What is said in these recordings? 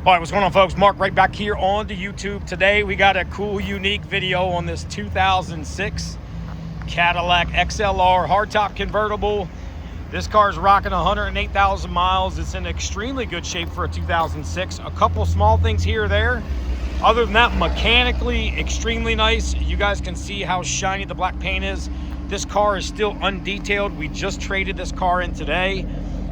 All right, what's going on, folks? Mark right back here on the YouTube. Today we got a cool, unique video on this 2006 Cadillac XLR hardtop convertible. This car is rocking 108,000 miles. It's in extremely good shape for a 2006. A couple small things here or there. Other than that, mechanically extremely nice. You guys can see how shiny the black paint is. This car is still undetailed. We just traded this car in today.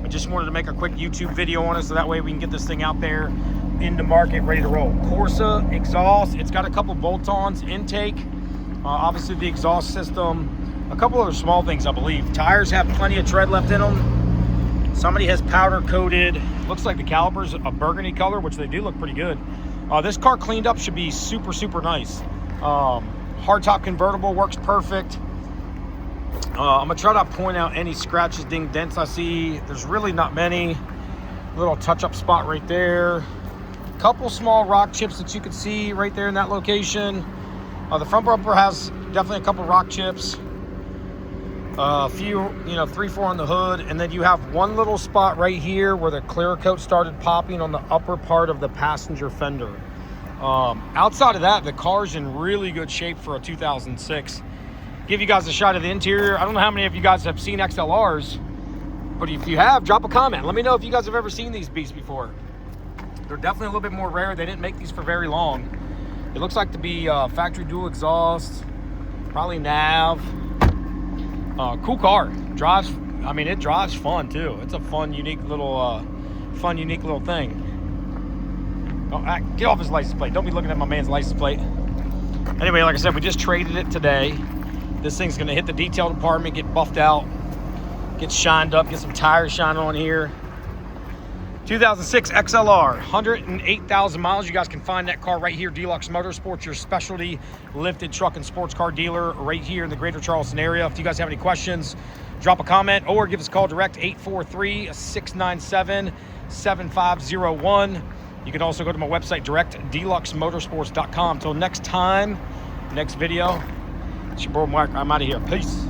I just wanted to make a quick YouTube video on it so that way we can get this thing out there in the market, ready to roll. Corsa Exhaust. It's got a couple bolt-ons, intake, obviously the exhaust system, a couple other small things, I believe. Tires have plenty of tread left in them. Somebody has powder coated, looks like the calipers a burgundy color, which they do look pretty good. This car cleaned up should be super nice. Hardtop convertible, works perfect. I'm gonna try to point out any scratches, dents I see. There's really not many. Little touch-up spot right there. Couple small rock chips that you can see right there in that location. The front bumper has definitely a couple rock chips. A few, 3-4 on the hood, and then you have one little spot right here where the clear coat started popping on the upper part of the passenger fender. Outside of that, the car's in really good shape for a 2006. Give you guys a shot of the interior. I don't know how many of you guys have seen XLRs, but if you have, drop a comment. Let me know if you guys have ever seen these beasts before. They're definitely a little bit more rare. They didn't make these for very long. It looks like to be factory dual exhaust, probably nav. Cool car. It drives fun too. It's a fun, unique little thing. Oh, get off his license plate. Don't be looking at my man's license plate. Anyway, like I said, we just traded it today. This thing's gonna hit the detail department, get buffed out, get shined up, get some tires shining on here. 2006 XLR, 108,000 miles. You guys can find that car right here, Deluxe Motorsports, your specialty lifted truck and sports car dealer right here in the greater Charleston area. If you guys have any questions, drop a comment or give us a call direct, 843-697-7501. You can also go to my website, direct, deluxemotorsports.com. Until next time, next video, it's your boy Mark. I'm out of here. Peace.